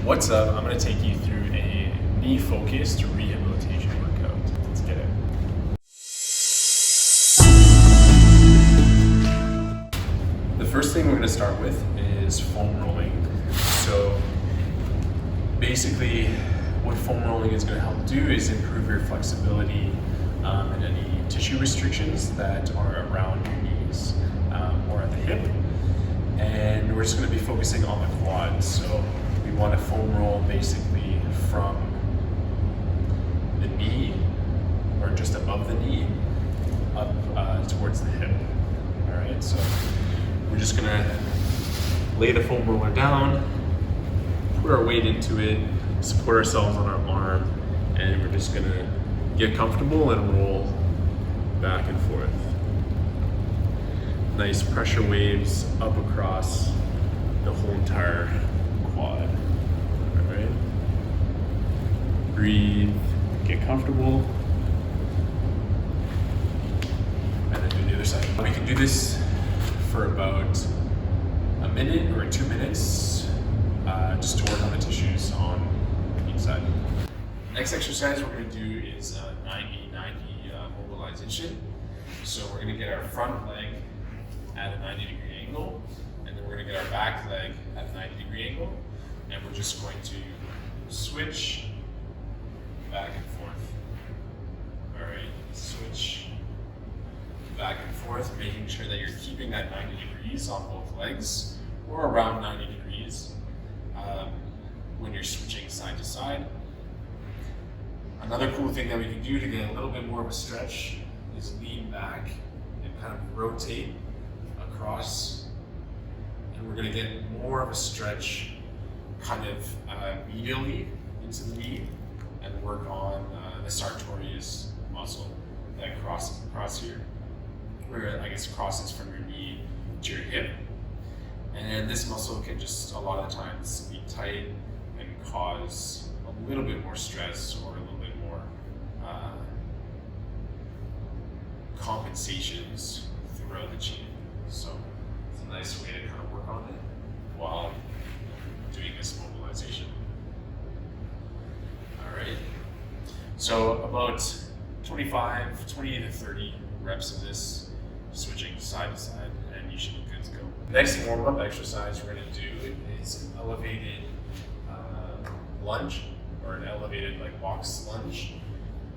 What's up? I'm going to take you through a knee-focused rehabilitation workout. Let's get it. The first thing we're going to start with is foam rolling. So basically what foam rolling is going to help do is improve your flexibility and any tissue restrictions that are around your knees or at the hip. And we're just going to be focusing on the quads. So we want to foam roll basically from the knee or just above the knee up towards the hip. All right, so we're just going to lay the foam roller down, put our weight into it, support ourselves on our arm, and we're just going to get comfortable and roll back and forth. Nice pressure waves up across the whole entire quad. All right. Breathe, get comfortable, and then do the other side. We can do this for about a minute or 2 minutes, just to work on the tissues on each side. Next exercise we're going to do is 90-90 mobilization. So we're going to get our front leg at a 90-degree angle, and then we're going to get our back leg at a 90-degree angle, and we're just going to switch back and forth. All right, switch back and forth, making sure that you're keeping that 90 degrees on both legs, or around 90 degrees when you're switching side to side. Another cool thing that we can do to get a little bit more of a stretch is lean back and kind of rotate across, and we're going to get more of a stretch kind of medially into the knee and work on the sartorius muscle that crosses across here, where I guess crosses from your knee to your hip. And this muscle can just a lot of times be tight and cause a little bit more stress or a little bit more compensations throughout the chain. So it's a nice way to kind of work on it while doing this mobilization. All right. So about 20 to 30 reps of this, switching side to side, and you should be good to go. Next warm-up exercise we're going to do is an elevated lunge, or an elevated box lunge.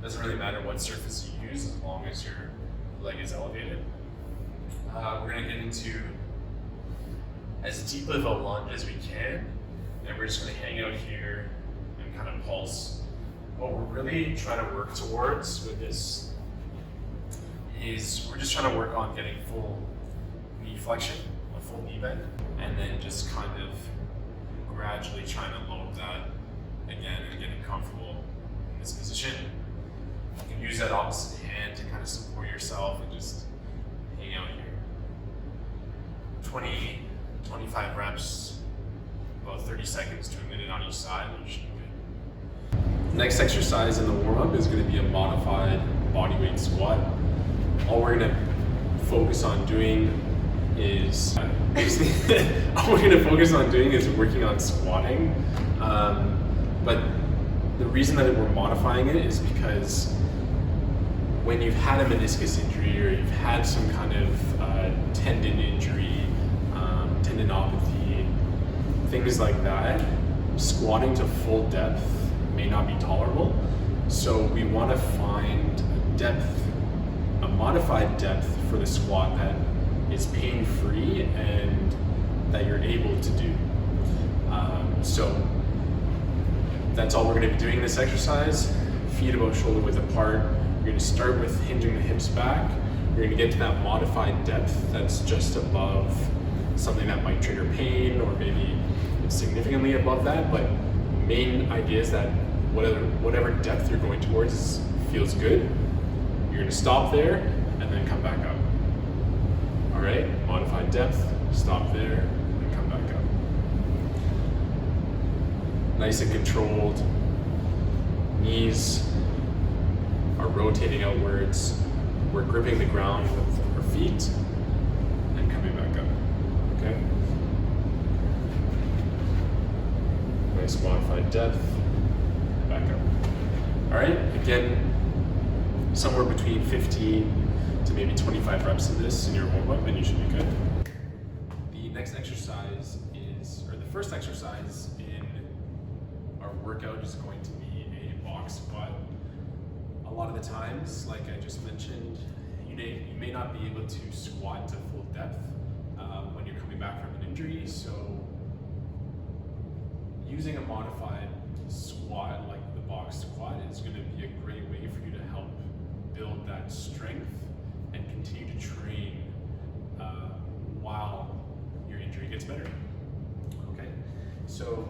Doesn't really matter what surface you use as long as your leg is elevated. We're going to get into as deep of a lunge as we can, and we're just going to hang out here and kind of pulse. What we're really trying to work towards with this is we're just trying to work on getting full knee flexion, a full knee bend, and then just kind of gradually trying to load that again and getting comfortable in this position. You can use that opposite hand to kind of support yourself and just hang out here. 20, 25 reps, about 30 seconds to a minute on each side, and you should be good. Next exercise in the warm-up is going to be a modified bodyweight squat. All we're going to focus on doing is working on squatting. But the reason that we're modifying it is because when you've had a meniscus injury or you've had some kind of tendon injury, tendinopathy, things like that, squatting to full depth may not be tolerable. So we want to find a modified depth for the squat that is pain-free and that you're able to do. So that's all we're going to be doing in this exercise. Feet about shoulder width apart. You're going to start with hinging the hips back. You're going to get to that modified depth that's just above something that might trigger pain, or maybe it's significantly above that, but the main idea is that whatever depth you're going towards feels good. You're going to stop there and then come back up. All right, modified depth, stop there, and come back up. Nice and controlled. Knees are rotating outwards. We're gripping the ground with our feet and coming back up. Okay? nice modified depth, and back up. All right, again, somewhere between 15 to maybe 25 reps of this in your warm-up, and you should be good. The next exercise is, or the first exercise in our workout is going to be a box squat. A lot of the times, like I just mentioned, you may not be able to squat to full depth when you're coming back from an injury, so using a modified squat like the box squat is going to be a great way for you to help build that strength and continue to train while your injury gets better. Okay, so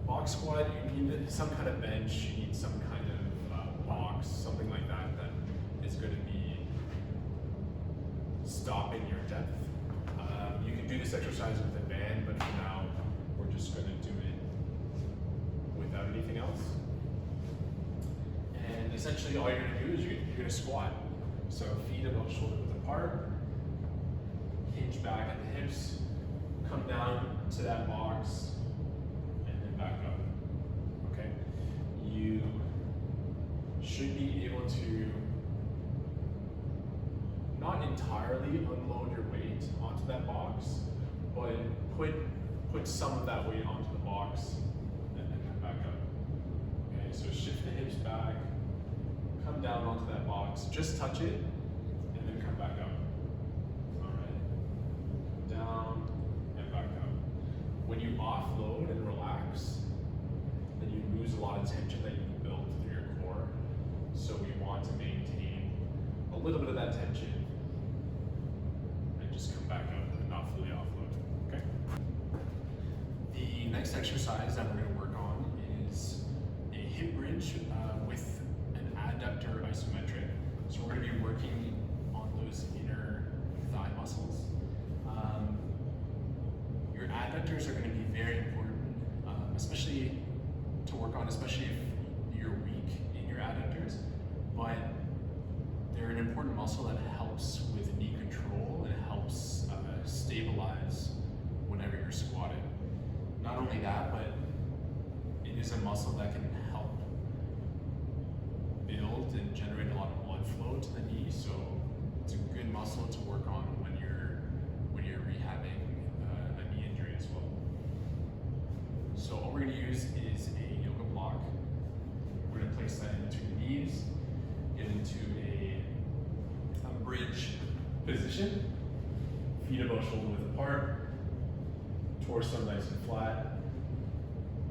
box squat, you need some kind of bench, you need some kind of box, something like that that is going to be stopping your depth. You can do this exercise with a band, but for now we're just going to do it without anything else. And essentially all you're going to do is you're going to squat. So feet about shoulder width apart, hinge back at the hips, come down to that box, and then back up. Okay? You should be able to not entirely unload your weight onto that box, but put some of that weight onto the box and then come back up. Okay, so shift the hips back, come down onto that box, just touch it, and then come back up. All right, down and back up. When you offload and relax, then you lose a lot of tension that you've built through your core. So we want to maintain a little bit of that tension and just come back up and not fully offload. Okay. The next exercise that we're going to work on is a hip bridge with an adductor isometric. So we're going to be working on those inner thigh muscles. Your adductors are going to be very important, especially to work on, especially if you're weak in your adductors. But they're an important muscle that helps with knee control and helps stabilize whenever you're squatting. Not only that, but it is a muscle that can help build and generate a lot of blood flow to the knee, so it's a good muscle to work on when you're rehabbing a knee injury as well. So all we're going to use is a yoga block. We're going to place that in between the knees, get into a bridge position, feet about shoulder width apart, torso nice and flat.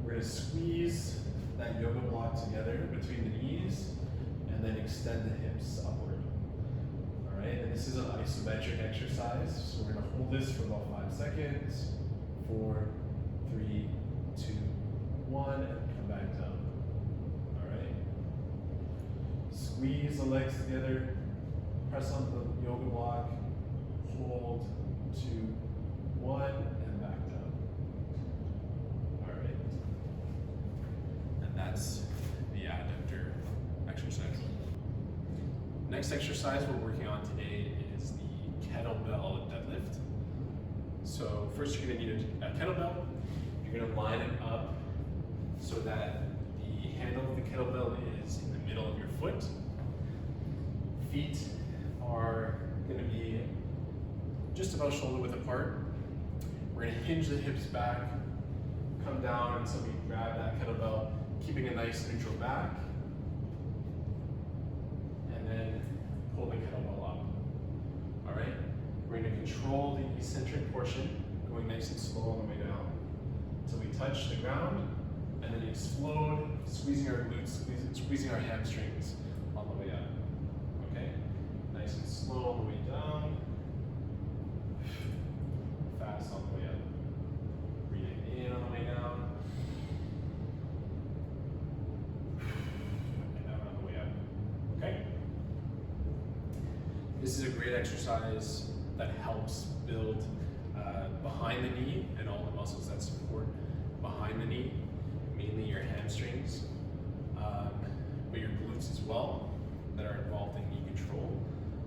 We're going to squeeze that yoga block together between the knees and then extend the hips upward. All right, and this is an isometric exercise, so we're going to hold this for about 5 seconds. 4, 3, 2, 1, and come back down. All right. Squeeze the legs together, press on the yoga block, hold, 2, 1, and back down. All right. And that's the adductor exercise. Next exercise we're working on today is the kettlebell deadlift. So first you're going to need a kettlebell. You're going to line it up so that the handle of the kettlebell is in the middle of your foot. Feet are going to be just about shoulder width apart. We're going to hinge the hips back, come down, and so we grab that kettlebell, keeping a nice neutral back, and then pull the kettlebell up. All right? We're going to control the eccentric portion, going nice and slow on the way down until we touch the ground, and then explode, squeezing our glutes, squeezing our hamstrings on the way up. Okay? Nice and slow on the way down, fast on the way up. Breathing in on the way down, and down on the way up. Okay? This is a great exercise that helps build behind the knee and all the muscles that support behind the knee, mainly your hamstrings, but your glutes as well that are involved in knee control.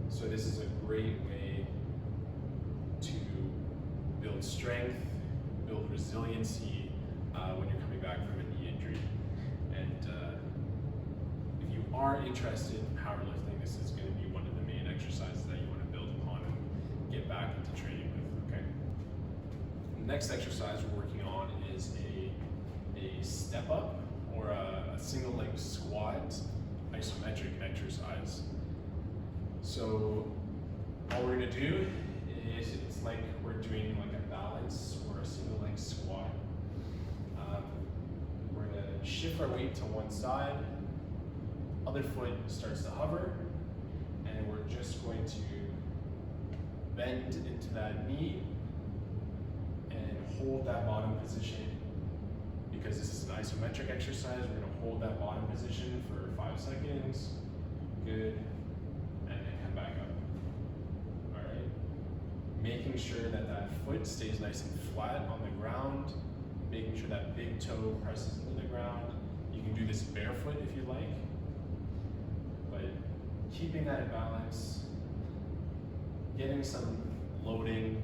So this is a great way to build strength, build resiliency, when you're coming back from a knee injury. And if you are interested in powerlifting, this is going to be one of the main exercises that you want to build upon and get back into training with. Okay. The next exercise we're working on is a step up or a single leg squat isometric exercise. So all we're going to do is it's like we're doing like a balance or a single leg squat. We're going to shift our weight to one side, other foot starts to hover, and we're just going to bend into that knee and hold that bottom position. Because this is an isometric exercise, we're going to hold that bottom position for 5 seconds. Good. And then come back up. All right. Making sure that that foot stays nice and flat on the ground. Making sure that big toe presses into the ground. You can do this barefoot if you like. But keeping that in balance. Getting some loading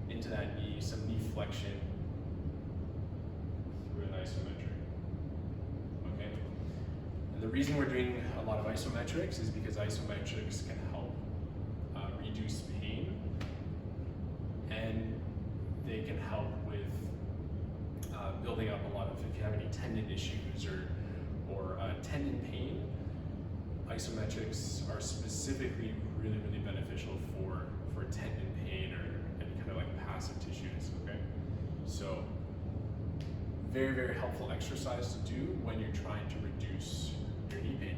into that knee, some knee flexion. An isometric. Okay. And the reason we're doing a lot of isometrics is because isometrics can help reduce pain, and they can help with building up a lot of, if you have any tendon issues or tendon pain. Isometrics are specifically really beneficial for tendon pain or any kind of like passive tissues. Okay, so very helpful exercise to do when you're trying to reduce your knee pain.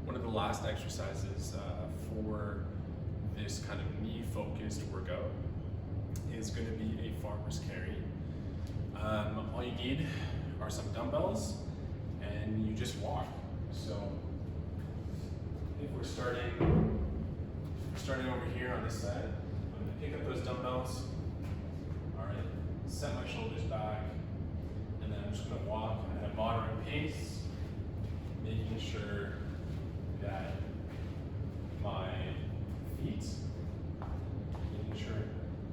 One of the last exercises for this kind of knee focused workout is going to be a farmer's carry. All you need are some dumbbells and you just walk. So if we're starting over here on this side, I'm going to pick up those dumbbells. Set my shoulders back, and then I'm just going to walk at a moderate pace, making sure that my feet, making sure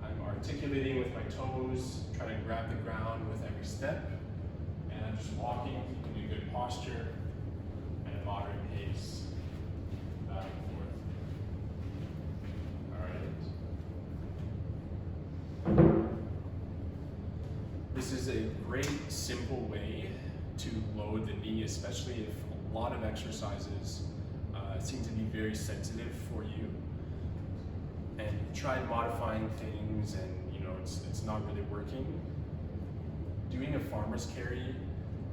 I'm articulating with my toes, trying to grab the ground with every step, and I'm just walking, keeping a good posture at a moderate pace, back and forth. All right. This is a great, simple way to load the knee, especially if a lot of exercises seem to be very sensitive for you. And you tried modifying things and it's not really working. Doing a farmer's carry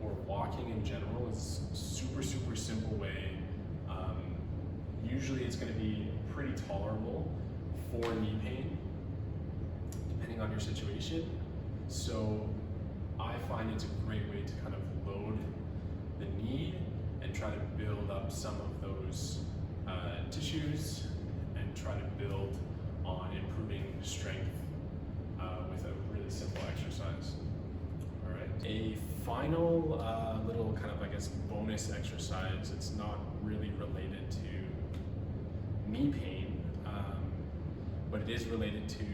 or walking in general is a super simple way. Usually it's going to be pretty tolerable for knee pain, depending on your situation. So I find it's a great way to kind of load the knee and try to build up some of those tissues and try to build on improving strength with a really simple exercise. All right. A final little kind of, I guess, bonus exercise. It's not really related to knee pain, but it is related to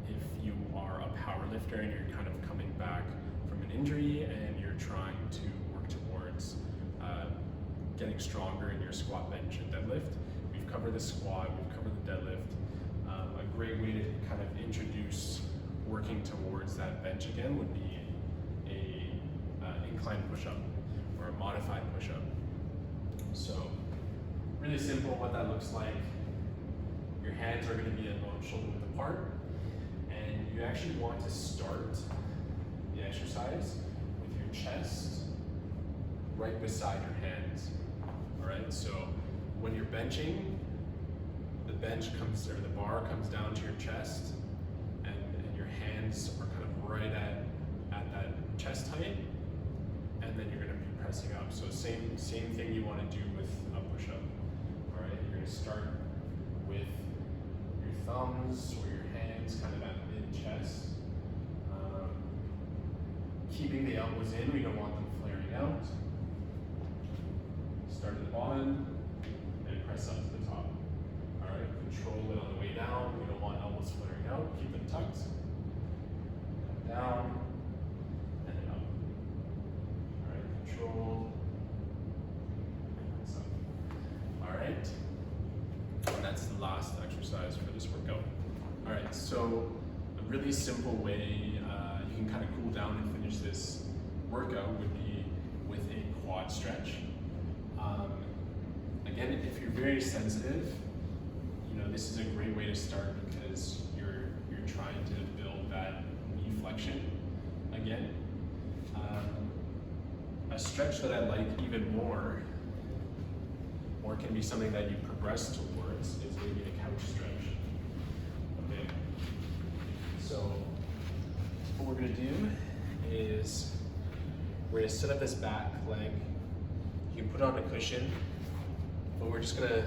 if you are a powerlifter and you're kind of coming back from an injury and you're trying to work towards getting stronger in your squat, bench, and deadlift. We've covered the squat, we've covered the deadlift. A great way to kind of introduce working towards that bench again would be a incline push-up or a modified push-up. So really simple what that looks like. Your hands are going to be about shoulder width apart, and you actually want to start the exercise with your chest right beside your hands. All right, so when you're benching, the bar comes down to your chest, and your hands are kind of right at that chest height, and then you're going to be pressing up. So same thing you want to do with a push-up. All right, you're going to start with your thumbs or your hands kind of at mid-chest. Keeping the elbows in, we don't want them flaring out. Start at the bottom and press up to the top. All right, control it on the way down. We don't want elbows flaring out. Keep them tucked. So a really simple way you can kind of cool down and finish this workout would be with a quad stretch. Again, if you're very sensitive, this is a great way to start because you're trying to build that knee flexion again. A stretch that I like even more, or can be something that you progress towards, is maybe a couch stretch. Okay. So what we're gonna do is we're gonna set up this back leg. You can put on a cushion, but we're just gonna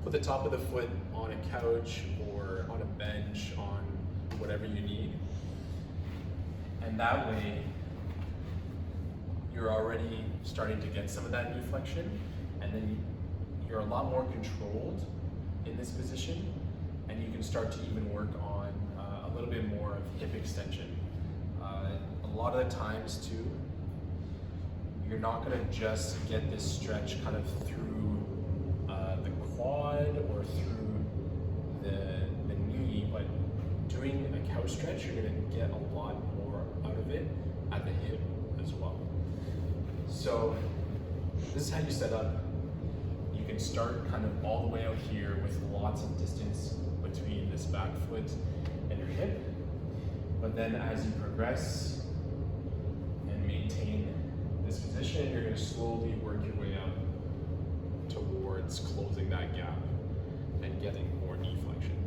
put the top of the foot on a couch or on a bench, on whatever you need. And that way, you're already starting to get some of that knee flexion, and then you're a lot more controlled in this position, and you can start to even work on a little bit more of hip extension. A lot of the times too, you're not gonna just get this stretch kind of through the quad or through the knee, but doing a couch stretch, you're gonna get a lot more out of it at the hip as well. So this is how you set up. You can start kind of all the way out here with lots of distance between this back foot and your hip. But then as you progress and maintain this position, you're going to slowly work your way up towards closing that gap and getting more knee flexion.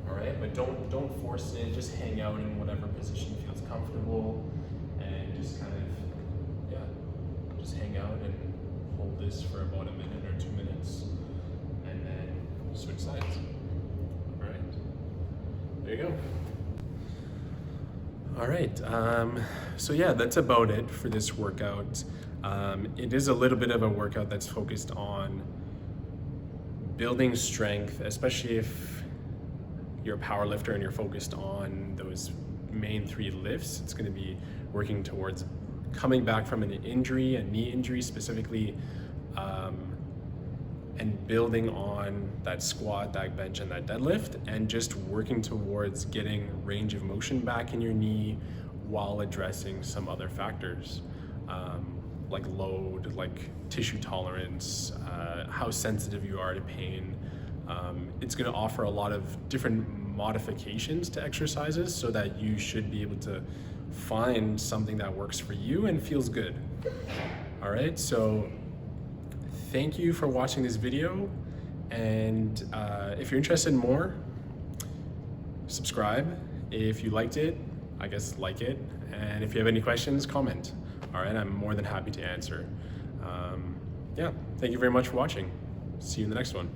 All right, but don't force it. Just hang out in whatever position feels comfortable, and just kind of just hang out and hold this for about a minute or 2 minutes, and then switch sides. All right, there you go. All right, so yeah, that's about it for this workout. It is a little bit of a workout that's focused on building strength, especially if you're a power lifter and you're focused on those main 3 lifts. It's gonna be working towards coming back from an injury, a knee injury specifically, and building on that squat, that bench, and that deadlift, and just working towards getting range of motion back in your knee while addressing some other factors, like load, like tissue tolerance, how sensitive you are to pain. It's gonna offer a lot of different modifications to exercises so that you should be able to find something that works for you and feels good. All right, so thank you for watching this video, and if you're interested in more, subscribe. If you liked it, I guess like it, and if you have any questions, comment. All right, I'm more than happy to answer. Yeah, thank you very much for watching. See you in the next one.